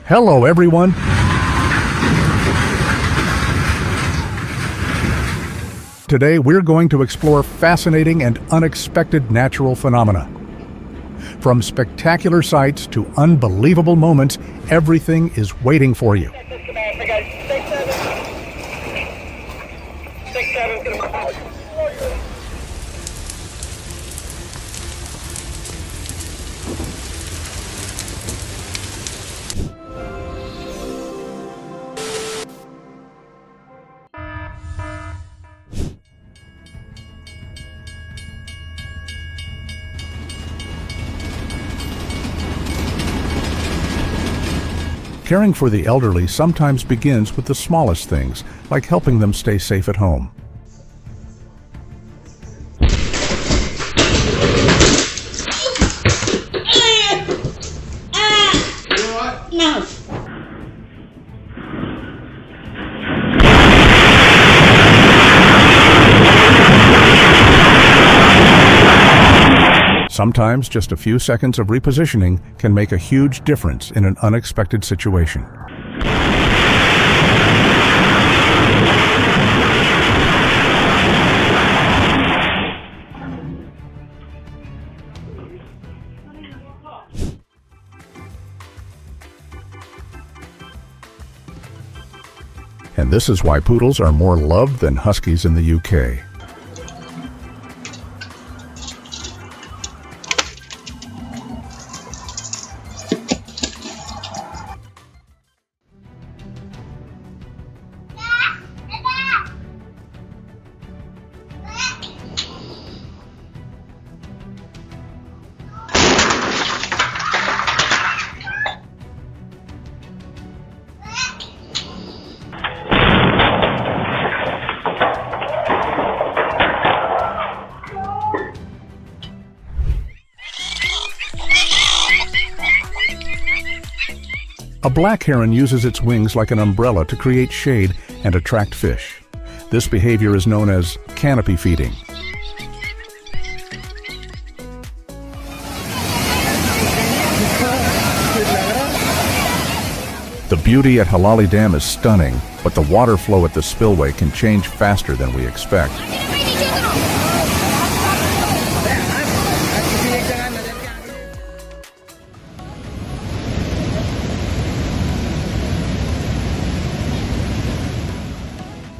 Hello, everyone. Today, we're going to explore fascinating and unexpected natural phenomena. From spectacular sights to unbelievable moments, everything is waiting for you. Caring for the elderly sometimes begins with the smallest things, like helping them stay safe at home. No. Sometimes just a few seconds of repositioning can make a huge difference in an unexpected situation. And this is why poodles are more loved than huskies in the UK. A black heron uses its wings like an umbrella to create shade and attract fish. This behavior is known as canopy feeding. The beauty at Halali Dam is stunning, but the water flow at the spillway can change faster than we expect.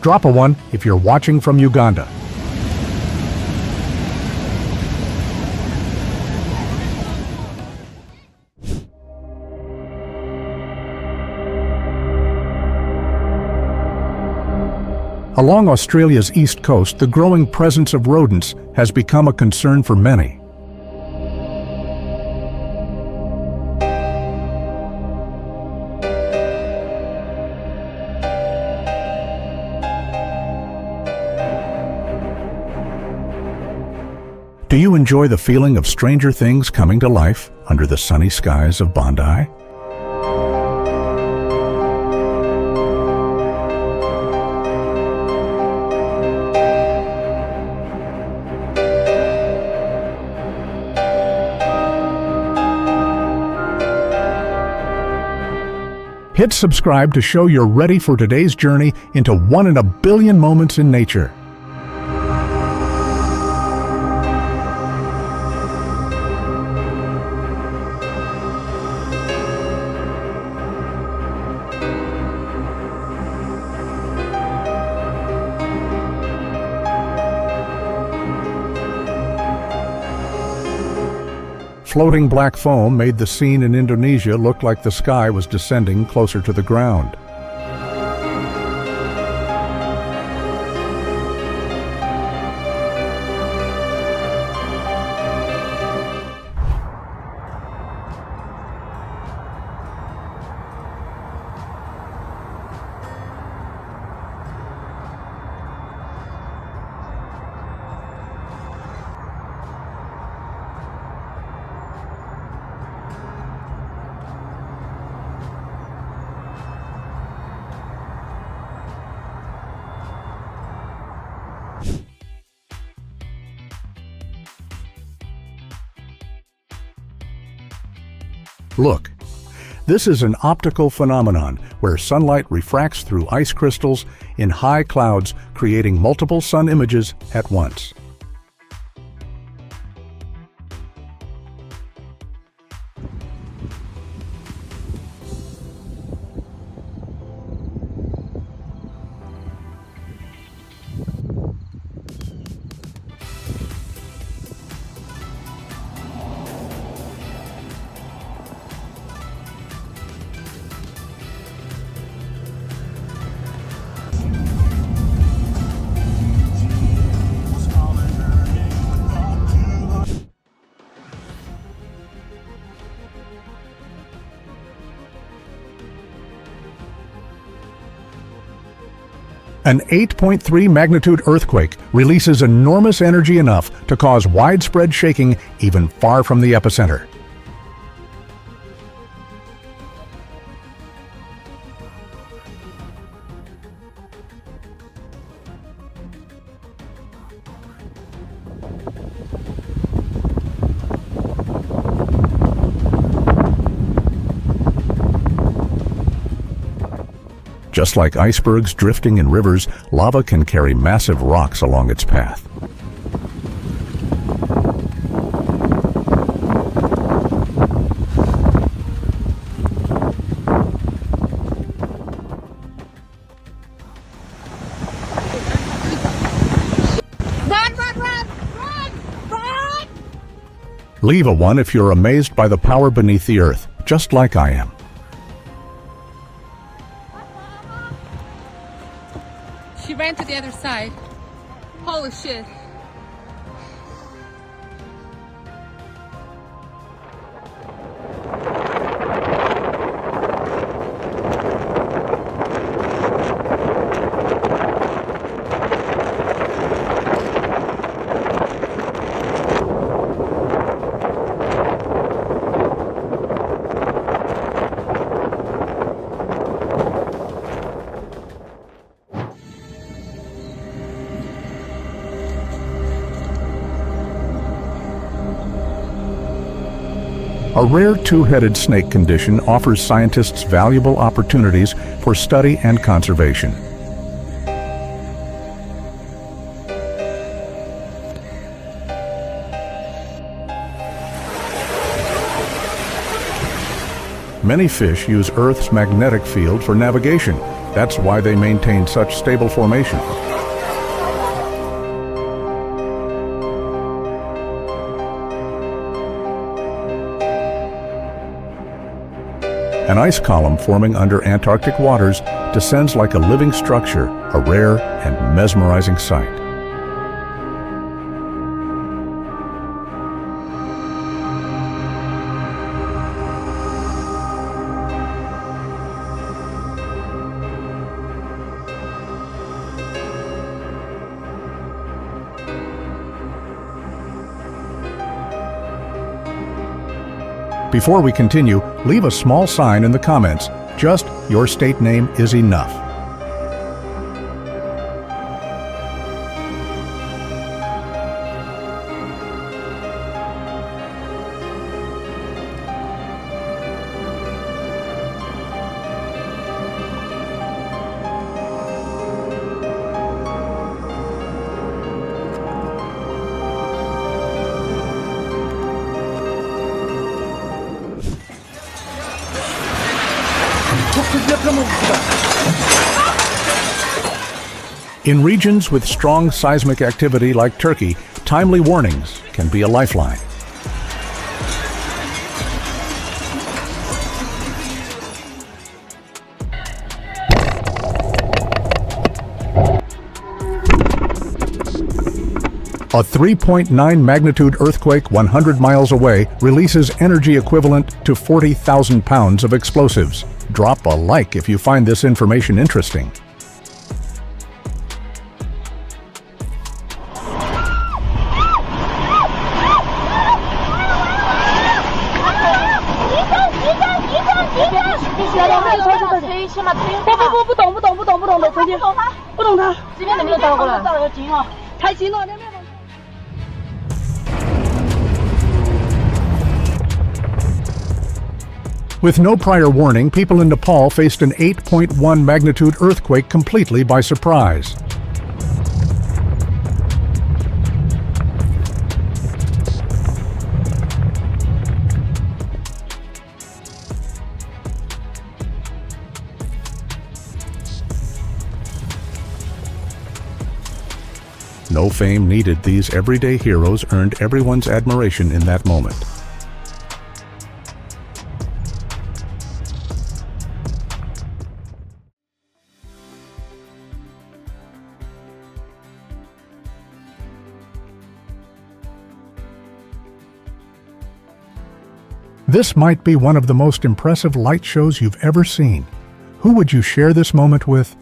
Drop a one if you're watching from Uganda. Along Australia's east coast, the growing presence of rodents has become a concern for many. Do you enjoy the feeling of stranger things coming to life under the sunny skies of Bondi? Hit subscribe to show you're ready for today's journey into one in a billion moments in nature. Floating black foam made the scene in Indonesia look like the sky was descending closer to the ground. Look, This is an optical phenomenon where sunlight refracts through ice crystals in high clouds, creating multiple sun images at once. An 8.3 magnitude earthquake releases enormous energy enough to cause widespread shaking even far from the epicenter. Just like icebergs drifting in rivers, lava can carry massive rocks along its path. Run! Leave a one if you're amazed by the power beneath the earth, just like I am. She ran to the other side. Holy shit. A rare two-headed snake condition offers scientists valuable opportunities for study and conservation. Many fish use Earth's magnetic field for navigation. That's why they maintain such stable formation. An ice column forming under Antarctic waters descends like a living structure, a rare and mesmerizing sight. Before we continue, leave a small sign in the comments. Just your state name is enough. In regions with strong seismic activity like Turkey, timely warnings can be a lifeline. A 3.9 magnitude earthquake 100 miles away releases energy equivalent to 40,000 pounds of explosives. Drop a like if you find this information interesting. With no prior warning, people in Nepal faced an 8.1 magnitude earthquake completely by surprise. No fame needed, these everyday heroes earned everyone's admiration in that moment. This might be one of the most impressive light shows you've ever seen. Who would you share this moment with?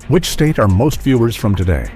Which state are most viewers from today?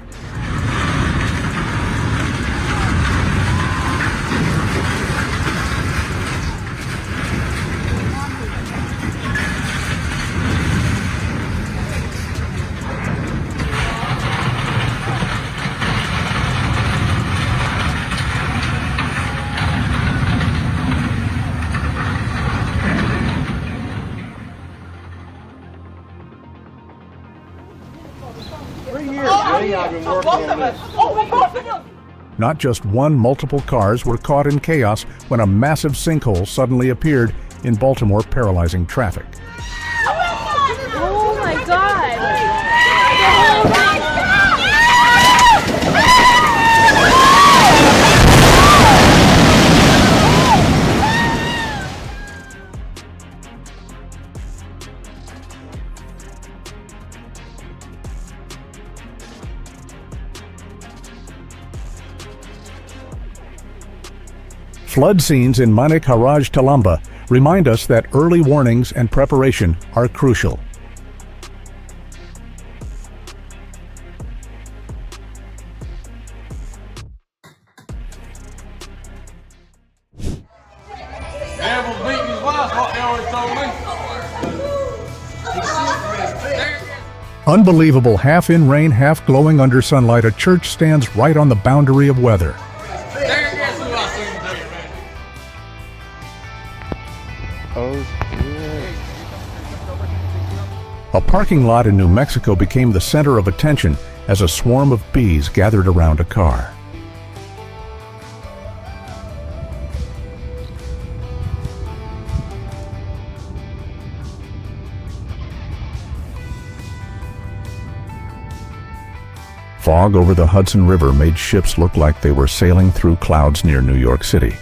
Not just one, multiple cars were caught in chaos when a massive sinkhole suddenly appeared in Baltimore, paralyzing traffic. Oh my God! Flood scenes in Manik Haraj Talamba remind us that early warnings and preparation are crucial. Unbelievable, half in rain, half glowing under sunlight, a church stands right on the boundary of weather. A parking lot in New Mexico became the center of attention as a swarm of bees gathered around a car. Fog over the Hudson River made ships look like they were sailing through clouds near New York City.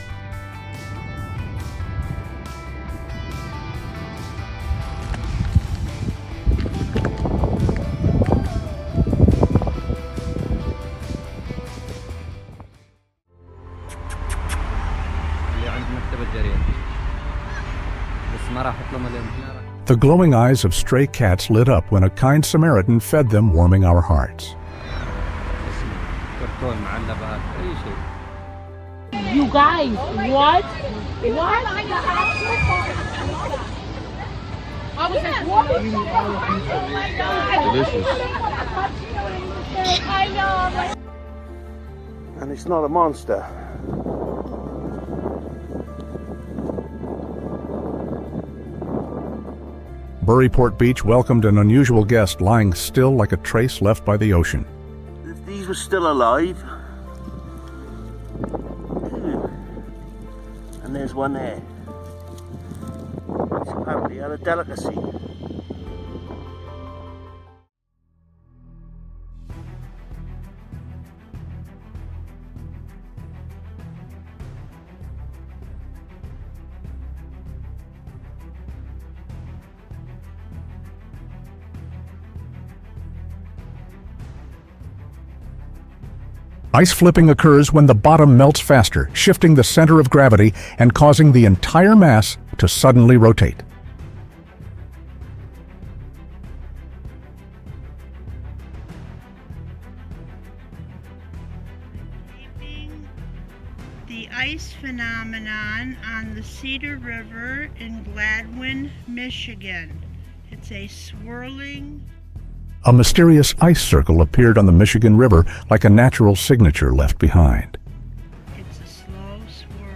The glowing eyes of stray cats lit up when a kind Samaritan fed them, warming our hearts. You guys, what? What? Delicious. And it's not a monster. Buryport Beach welcomed an unusual guest lying still like a trace left by the ocean. If these were still alive. And there's one there. It's apparently a delicacy. Ice flipping occurs when the bottom melts faster, shifting the center of gravity and causing the entire mass to suddenly rotate. The ice phenomenon on the Cedar River in Gladwin, Michigan. It's a swirling. A mysterious ice circle appeared on the Michigan River like a natural signature left behind. It's a slow swirl.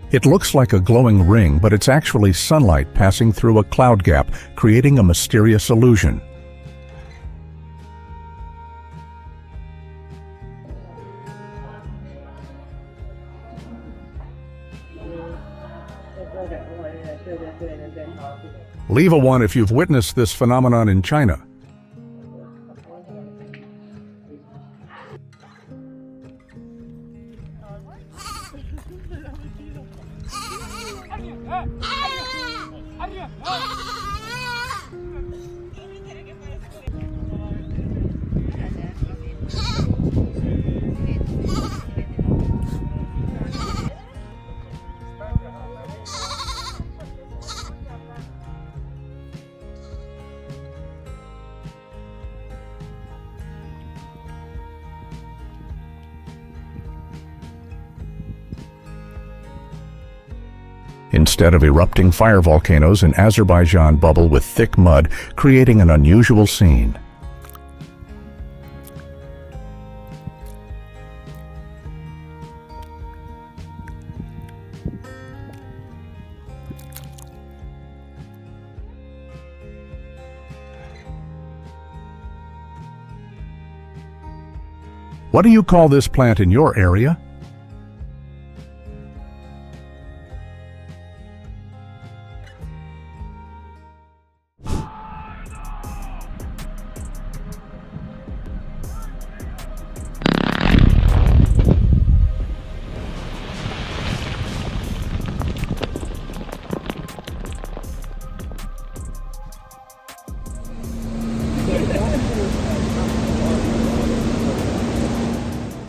It looks like a glowing ring, but it's actually sunlight passing through a cloud gap, creating a mysterious illusion. Leave a 1 if you've witnessed this phenomenon in China. Instead of erupting fire volcanoes, an Azerbaijan bubble with thick mud, creating an unusual scene. What do you call this plant in your area?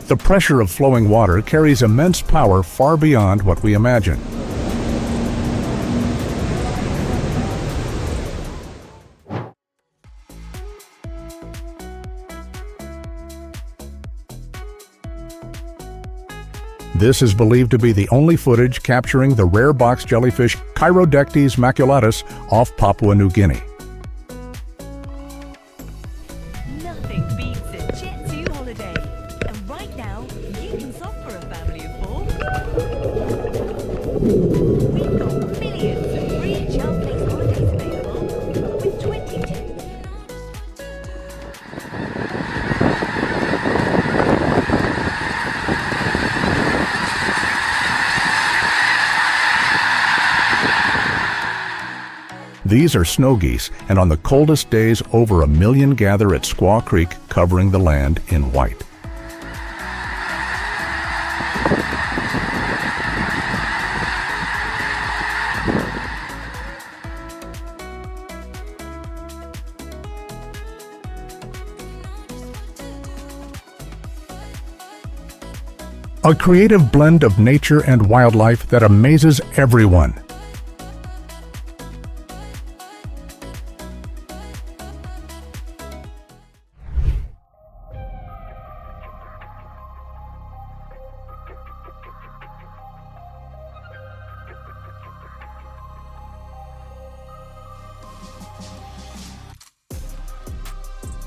The pressure of flowing water carries immense power far beyond what we imagine. This is believed to be the only footage capturing the rare box jellyfish Chirodectes maculatus off Papua New Guinea. Nothing beats a jet-to holiday. And right now, you can shop for a family of 4. We've got millions of free child-based holidays available with 20 tips. These are snow geese, and on the coldest days, over 1 million gather at Squaw Creek, covering the land in white. A creative blend of nature and wildlife that amazes everyone.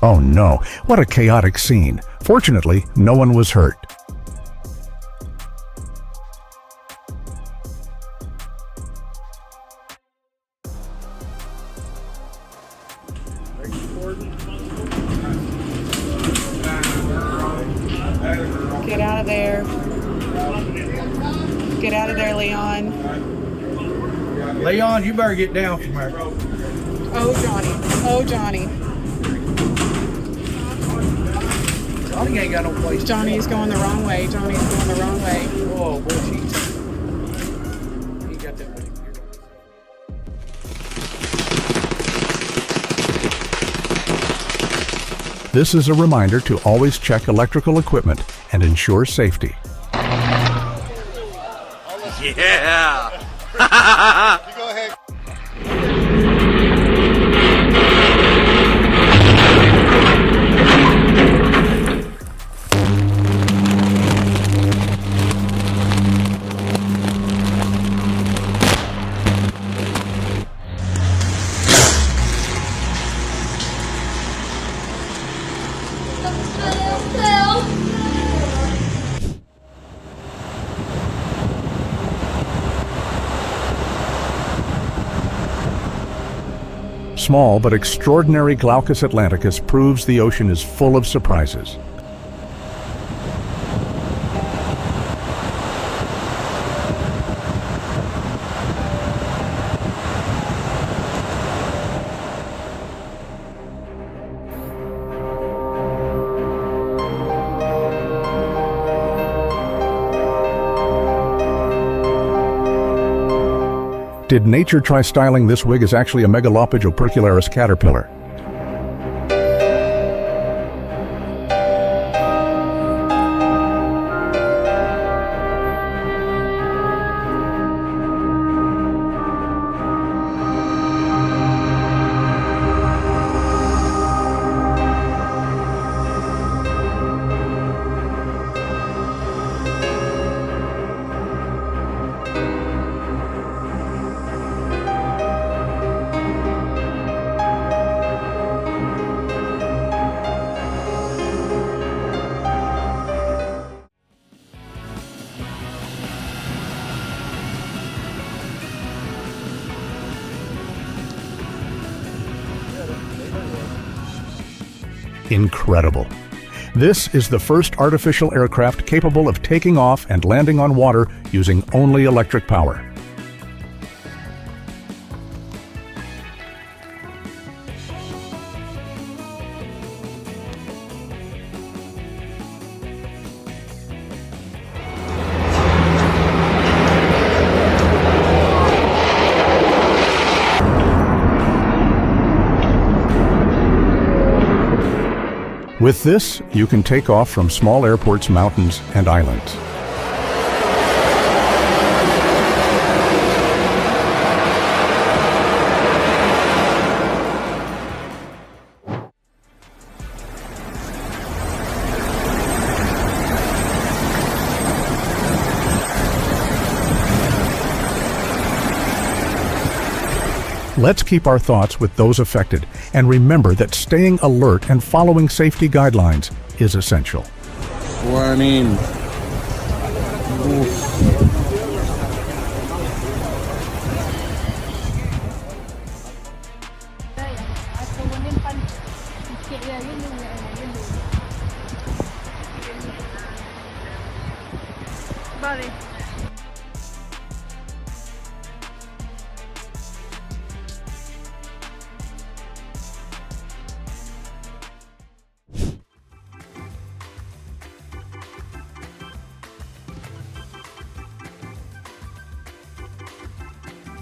Oh no, what a chaotic scene. Fortunately, no one was hurt. Get out of there. Get out of there, Leon. Leon, you better get down from there. Oh, Johnny. Oh, Johnny. Johnny ain't got no place. Johnny's going the wrong way. Johnny's going the wrong way. Oh, bullshit. He got that way. This is a reminder to always check electrical equipment and ensure safety. Yeah! Small but extraordinary Glaucus Atlanticus proves the ocean is full of surprises. Did nature try styling this wig as actually a Megalopage opercularis caterpillar? Incredible. This is the first artificial aircraft capable of taking off and landing on water using only electric power. With this, you can take off from small airports, mountains, and islands. Let's keep our thoughts with those affected and remember that staying alert and following safety guidelines is essential. Warning.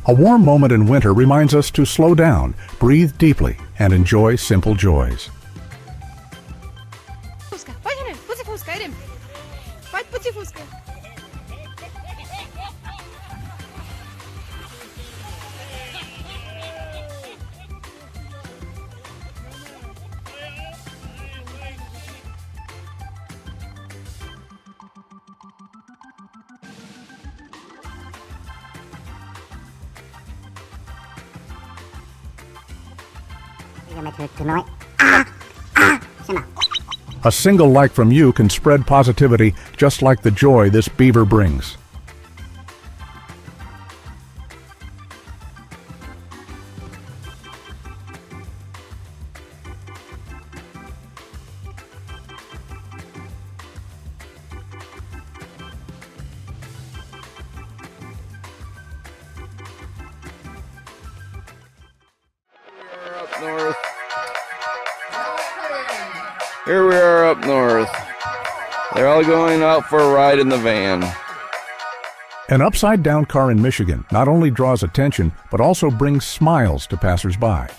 A warm moment in winter reminds us to slow down, breathe deeply, and enjoy simple joys. A single like from you can spread positivity just like the joy this beaver brings. north. Here we are up north. They're all going out for a ride in the van. An upside-down car in Michigan not only draws attention, but also brings smiles to passers-by.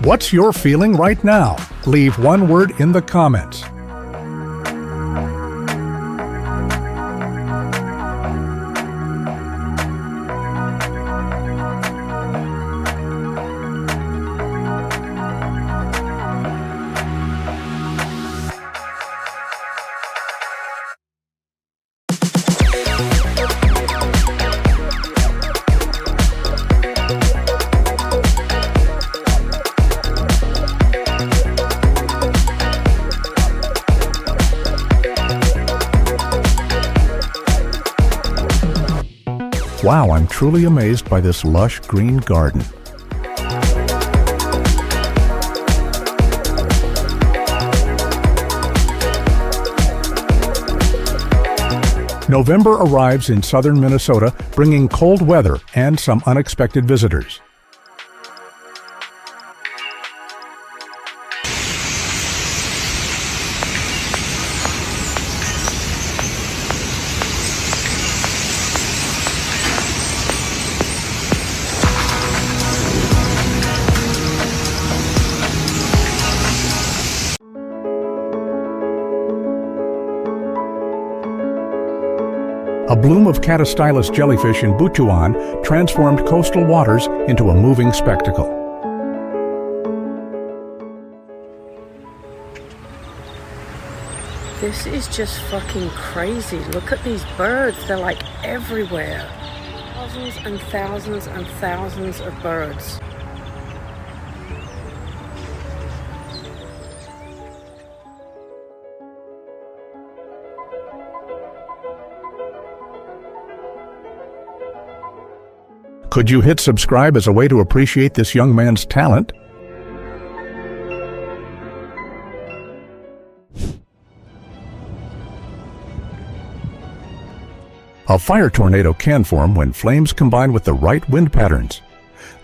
What's your feeling right now? Leave one word in the comments. Wow, I'm truly amazed by this lush green garden. November arrives in southern Minnesota, bringing cold weather and some unexpected visitors. A bloom of catastylus jellyfish in Butuan transformed coastal waters into a moving spectacle. This is just fucking crazy. Look at these birds. They're like everywhere. Thousands and thousands and thousands of birds. Could you hit subscribe as a way to appreciate this young man's talent? A fire tornado can form when flames combine with the right wind patterns.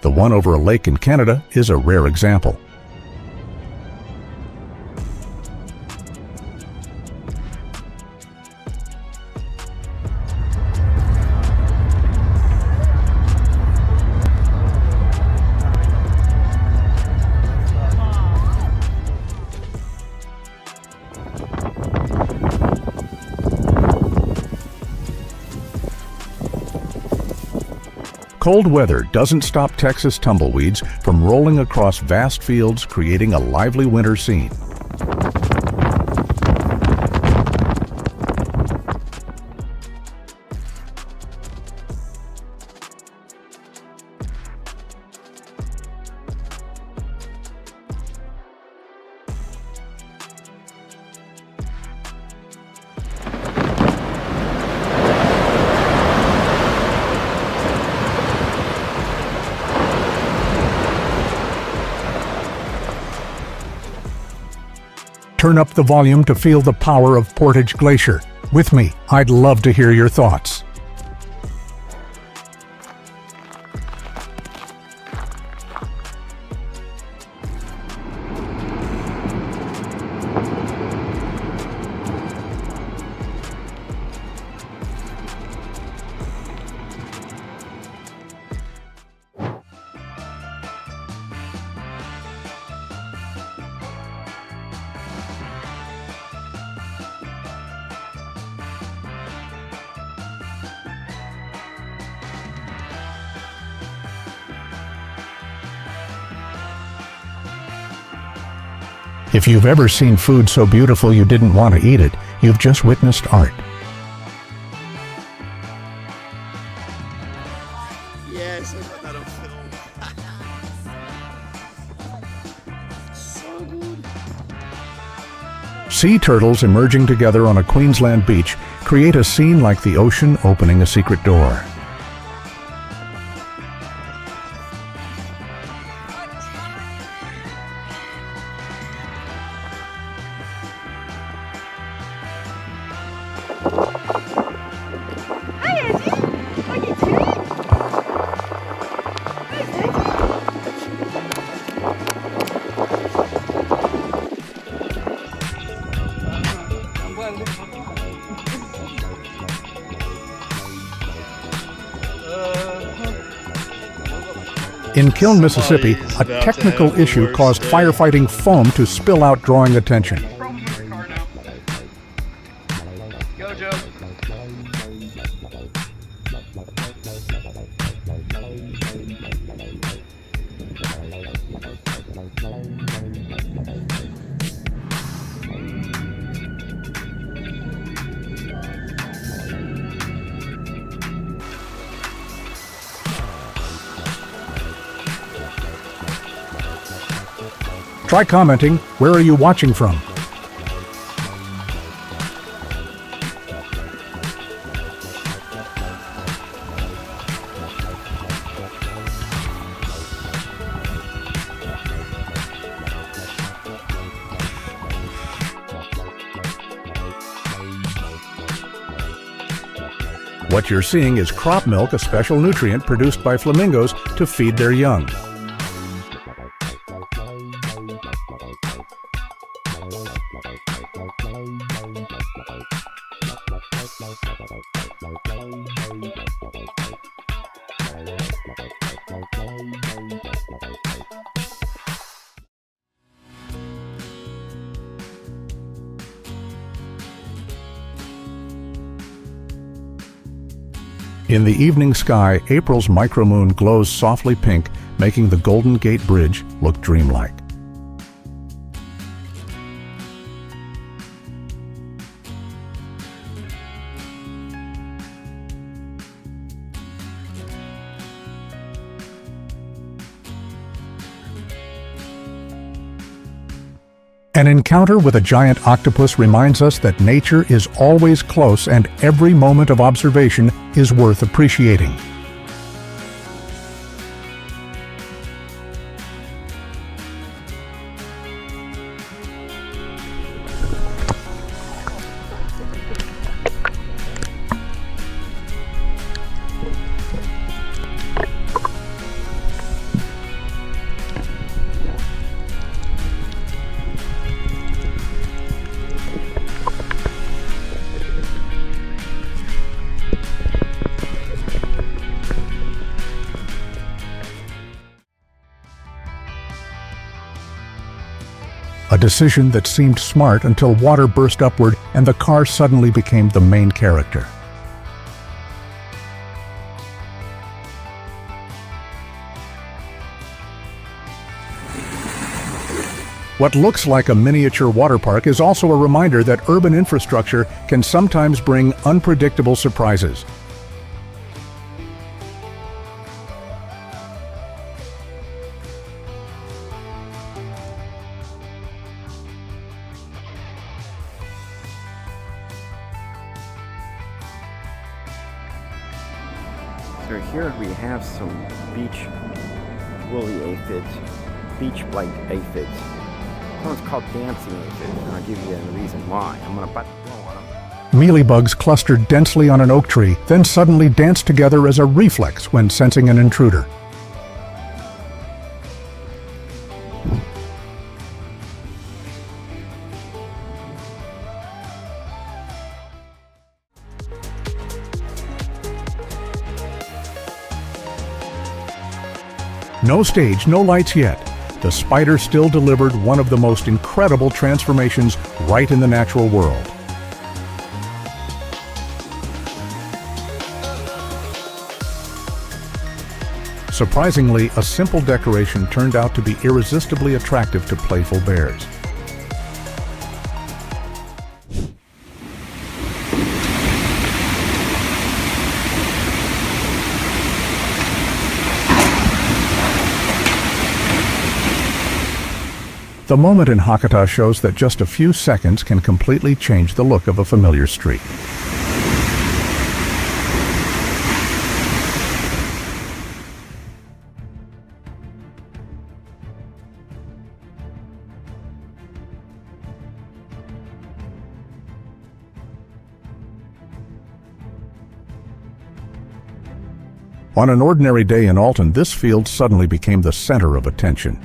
The one over a lake in Canada is a rare example. Cold weather doesn't stop Texas tumbleweeds from rolling across vast fields, creating a lively winter scene. Turn up the volume to feel the power of Portage Glacier. With me, I'd love to hear your thoughts. If you've ever seen food so beautiful you didn't want to eat it, you've just witnessed art. Yes, I got that on film. So good. Sea turtles emerging together on a Queensland beach create a scene like the ocean opening a secret door. In Kiln, Mississippi, a technical issue caused firefighting foam to spill out, drawing attention. Go, Joe. Try commenting. Where are you watching from? What you're seeing is crop milk, a special nutrient produced by flamingos to feed their young. In the evening sky, April's micromoon glows softly pink, making the Golden Gate Bridge look dreamlike. An encounter with a giant octopus reminds us that nature is always close and every moment of observation is worth appreciating. A decision that seemed smart until water burst upward and the car suddenly became the main character. What looks like a miniature water park is also a reminder that urban infrastructure can sometimes bring unpredictable surprises. So here we have some beach woolly aphids, beach blight aphids. This one's called dancing aphid, and I'll give you the reason why. I'm going to blow on them. Mealybugs clustered densely on an oak tree, then suddenly danced together as a reflex when sensing an intruder. No stage, no lights yet. The spider still delivered one of the most incredible transformations right in the natural world. Surprisingly, a simple decoration turned out to be irresistibly attractive to playful bears. The moment in Hakata shows that just a few seconds can completely change the look of a familiar street. On an ordinary day in Alton, this field suddenly became the center of attention.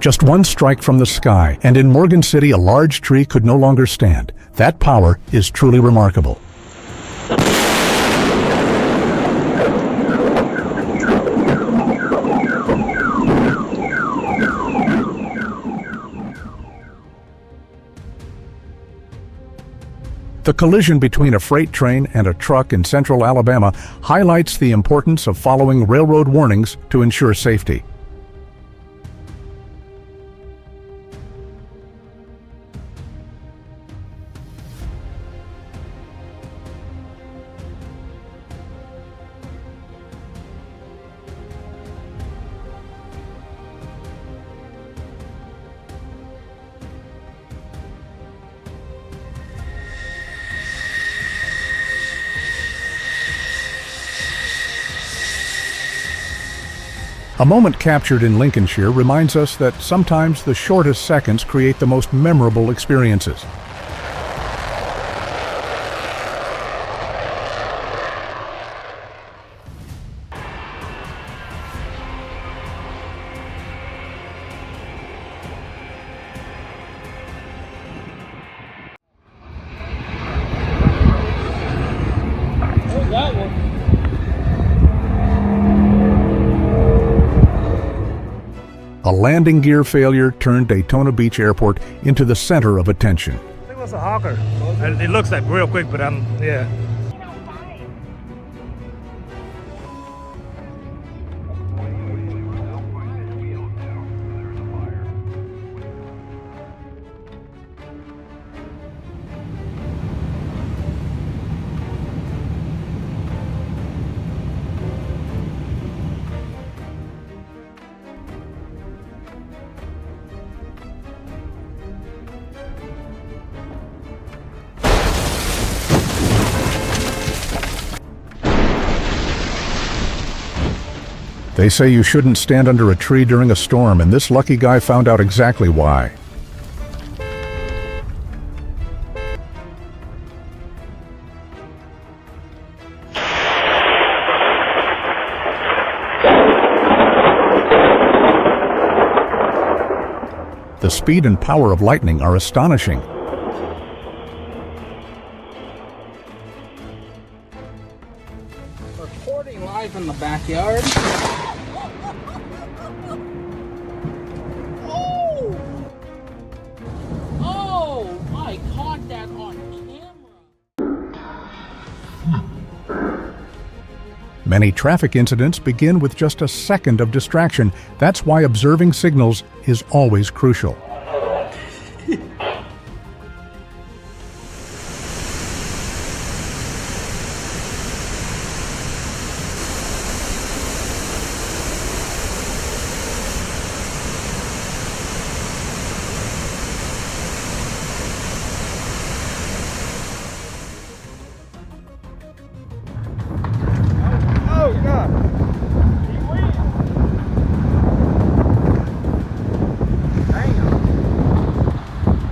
Just one strike from the sky, and in Morgan City a large tree could no longer stand. That power is truly remarkable. The collision between a freight train and a truck in central Alabama highlights the importance of following railroad warnings to ensure safety. A moment captured in Lincolnshire reminds us that sometimes the shortest seconds create the most memorable experiences. A landing gear failure turned Daytona Beach Airport into the center of attention. I think it was a hawker. It looks like real quick, but yeah. They say you shouldn't stand under a tree during a storm, and this lucky guy found out exactly why. The speed and power of lightning are astonishing. Recording live in the backyard. Oh, I caught that on camera. Many traffic incidents begin with just a second of distraction. That's why observing signals is always crucial.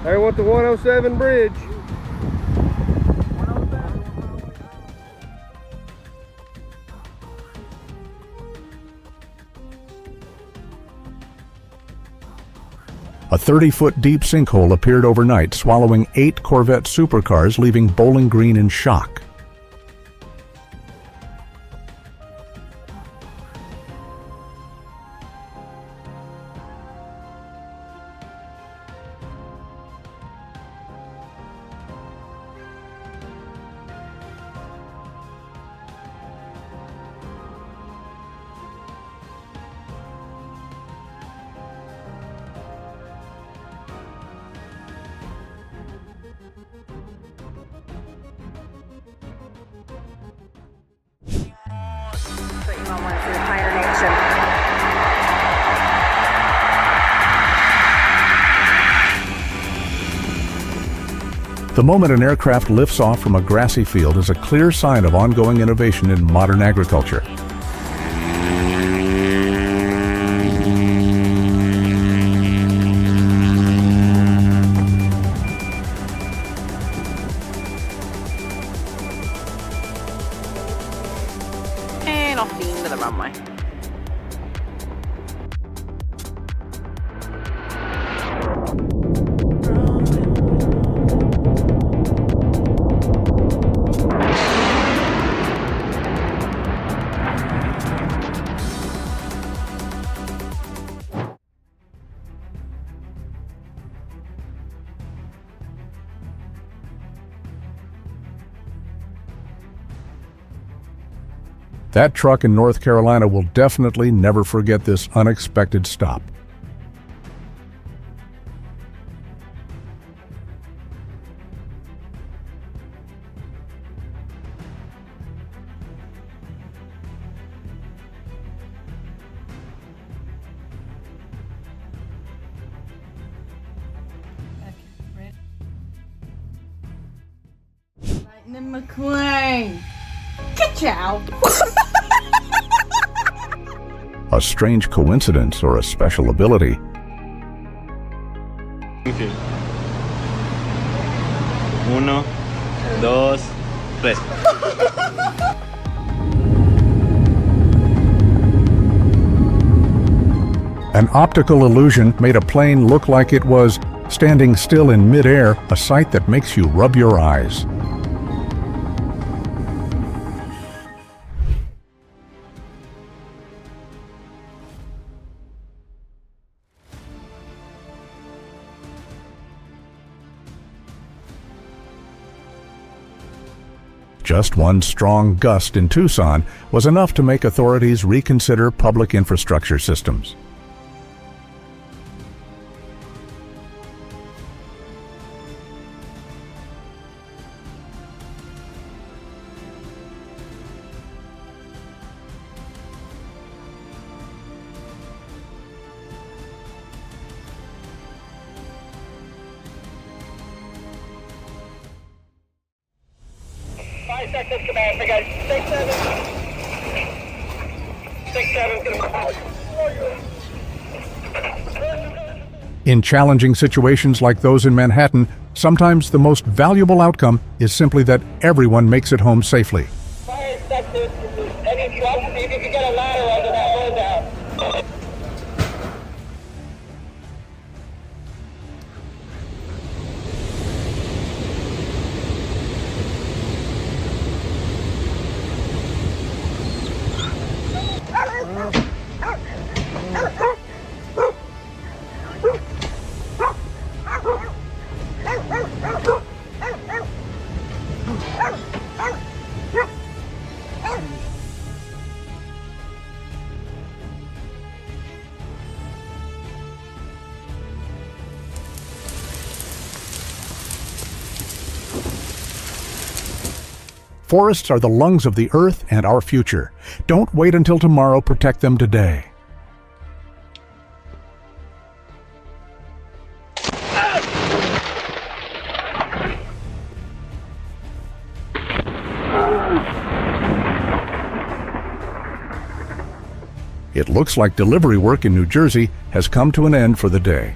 There went the 107 bridge. A 30-foot deep sinkhole appeared overnight, swallowing 8 Corvette supercars, leaving Bowling Green in shock. The moment an aircraft lifts off from a grassy field is a clear sign of ongoing innovation in modern agriculture. And off the end of the runway. That truck in North Carolina will definitely never forget this unexpected stop. Lightning McQueen. Ka-chow. A strange coincidence or a special ability? Okay. 1, 2, 3. An optical illusion made a plane look like it was standing still in midair, a sight that makes you rub your eyes. Just one strong gust in Tucson was enough to make authorities reconsider public infrastructure systems. In challenging situations like those in Manhattan, sometimes the most valuable outcome is simply that everyone makes it home safely. Fire inspectors, any trucks, see if you can get a ladder under that road down. Forests are the lungs of the earth and our future. Don't wait until tomorrow, protect them today. It looks like delivery work in New Jersey has come to an end for the day.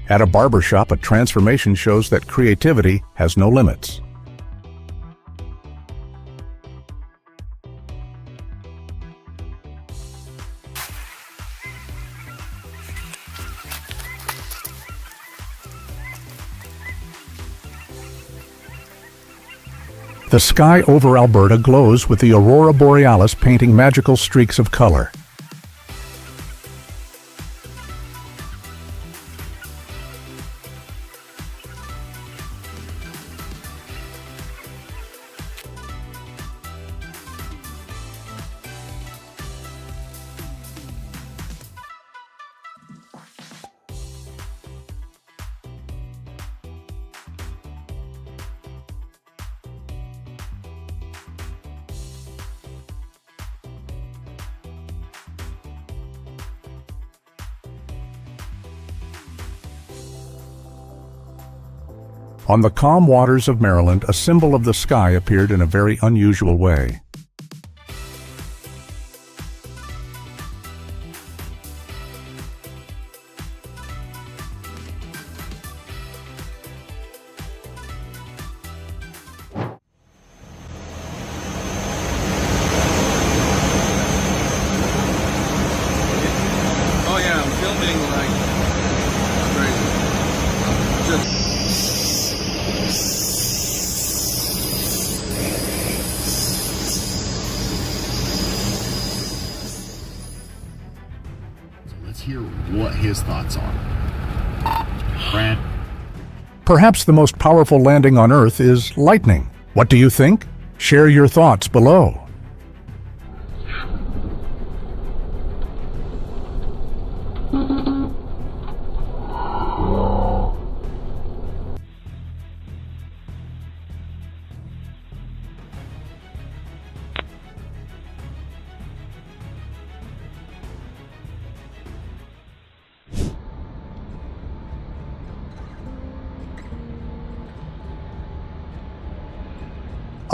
At a barber shop, a transformation shows that creativity has no limits. The sky over Alberta glows with the aurora borealis painting magical streaks of color. On the calm waters of Maryland, a symbol of the sky appeared in a very unusual way. Oh yeah, I'm filming like crazy. hear what his thoughts are. Brad? Perhaps the most powerful landing on Earth is lightning. What do you think? Share your thoughts below.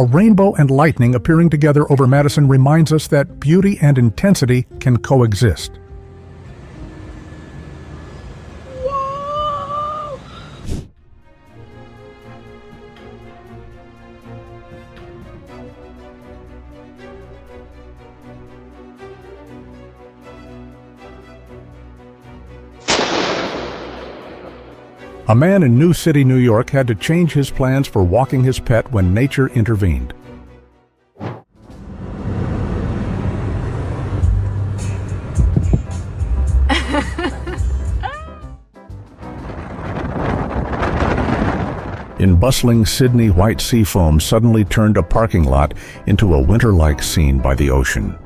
A rainbow and lightning appearing together over Madison reminds us that beauty and intensity can coexist. A man in New City, New York had to change his plans for walking his pet when nature intervened. In bustling Sydney, white sea foam suddenly turned a parking lot into a winter-like scene by the ocean.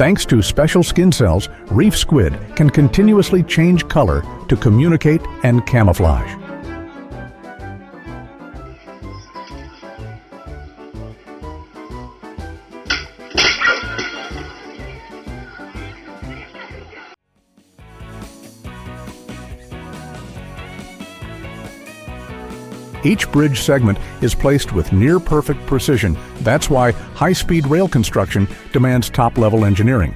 Thanks to special skin cells, reef squid can continuously change color to communicate and camouflage. Each bridge segment is placed with near-perfect precision. That's why high-speed rail construction demands top-level engineering.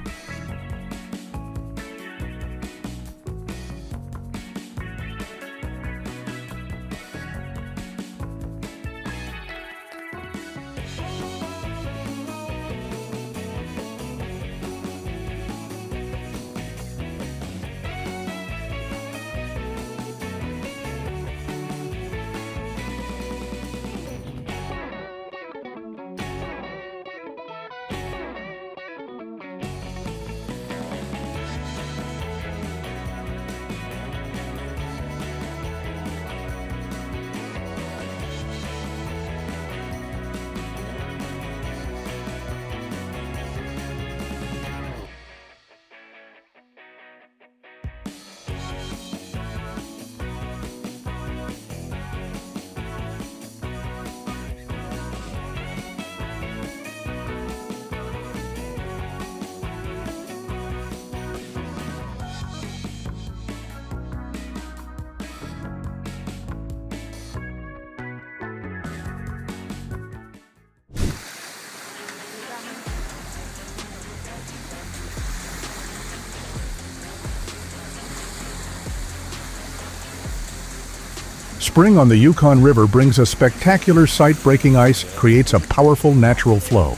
Spring on the Yukon River brings a spectacular sight. Breaking ice creates a powerful natural flow.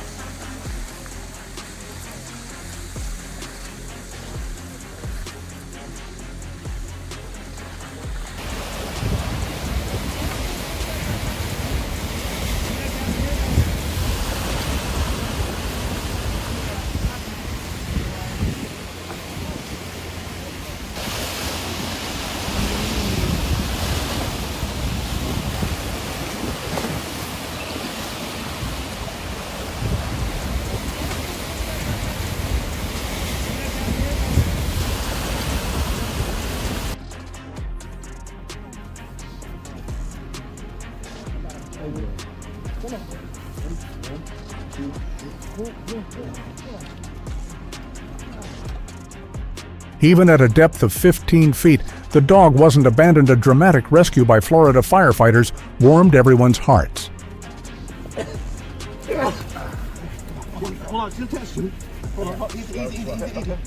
Even at a depth of 15 feet, the dog wasn't abandoned. A dramatic rescue by Florida firefighters warmed everyone's hearts. Hold on, still touch you. Hold on, easy.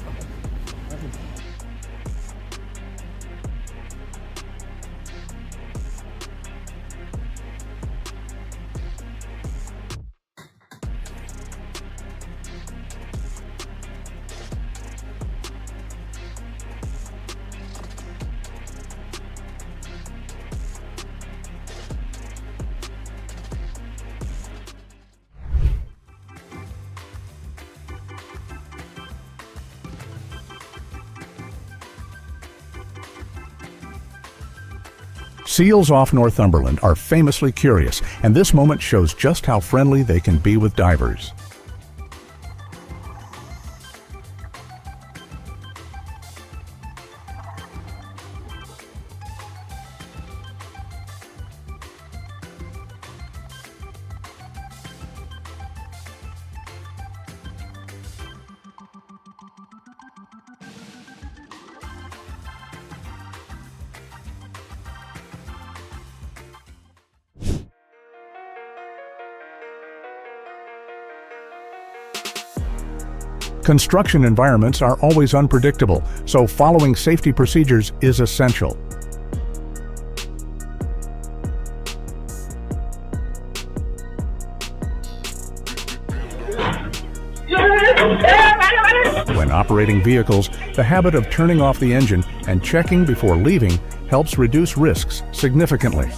Seals off Northumberland are famously curious, and this moment shows just how friendly they can be with divers. Construction environments are always unpredictable, so following safety procedures is essential. When operating vehicles, the habit of turning off the engine and checking before leaving helps reduce risks significantly.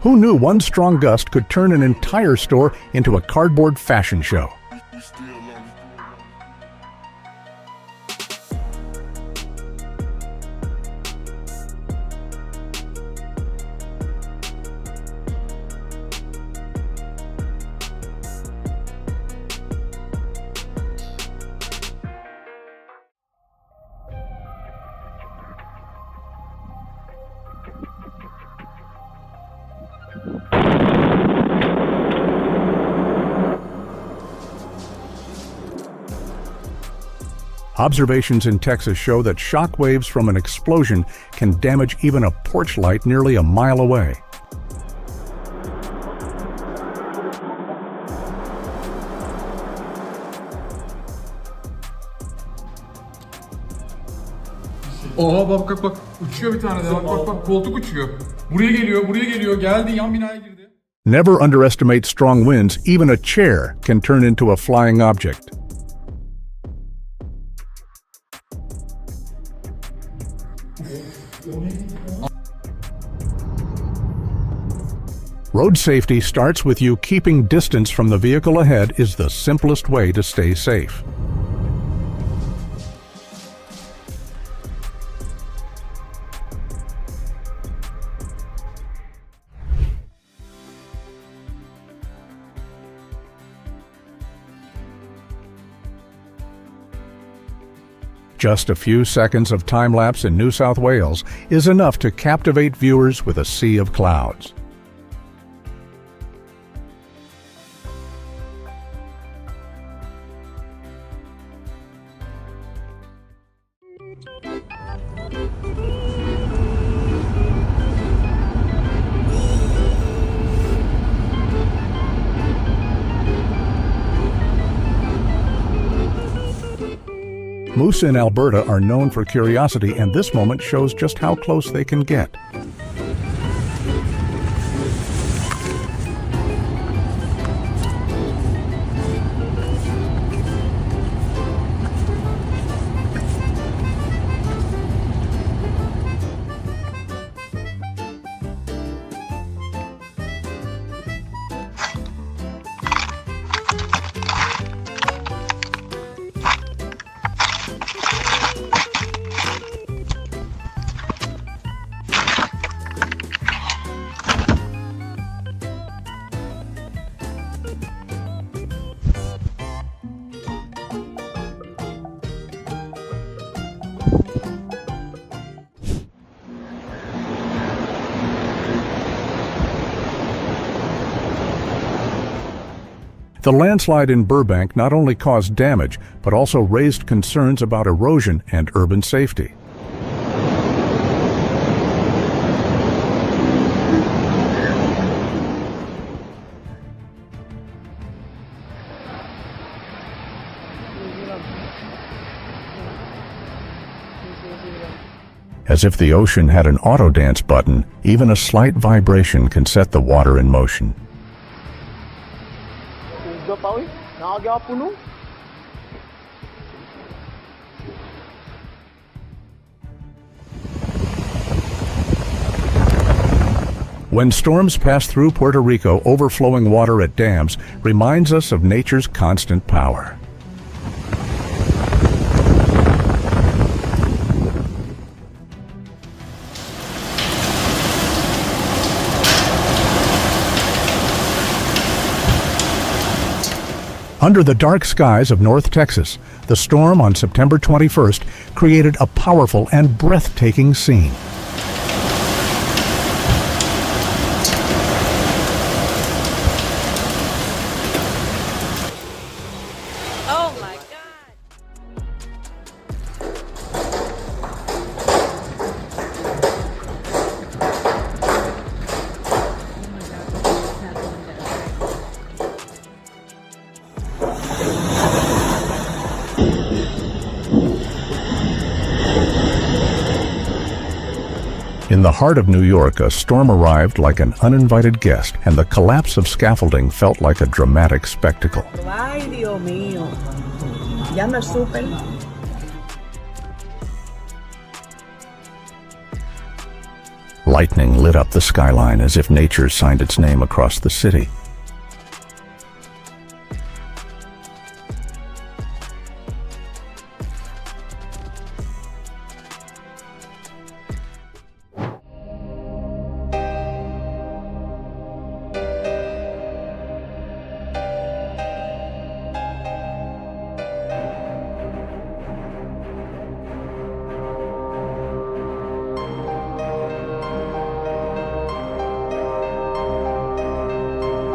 Who knew one strong gust could turn an entire store into a cardboard fashion show? Observations in Texas show that shock waves from an explosion can damage even a porch light nearly a mile away. Oha bak bak uçuyor bir tane de bak koltuk uçuyor. Buraya geliyor geldi yan binaya girdi. Never underestimate strong winds. Even a chair can turn into a flying object. Road safety starts with you keeping distance from the vehicle ahead is the simplest way to stay safe. Just a few seconds of time-lapse in New South Wales is enough to captivate viewers with a sea of clouds. Moose in Alberta are known for curiosity, and this moment shows just how close they can get. The landslide in Burbank not only caused damage, but also raised concerns about erosion and urban safety. As if the ocean had an auto dance button, even a slight vibration can set the water in motion. When storms pass through Puerto Rico, overflowing water at dams reminds us of nature's constant power. Under the dark skies of North Texas, the storm on September 21st created a powerful and breathtaking scene. Oh my God. In the heart of New York, a storm arrived like an uninvited guest, and the collapse of scaffolding felt like a dramatic spectacle. Ay, Dios mío. Ya me supe. Lightning lit up the skyline as if nature signed its name across the city.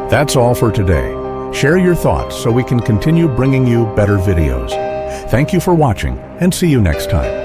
That's all for today. Share your thoughts so we can continue bringing you better videos. Thank you for watching, and see you next time.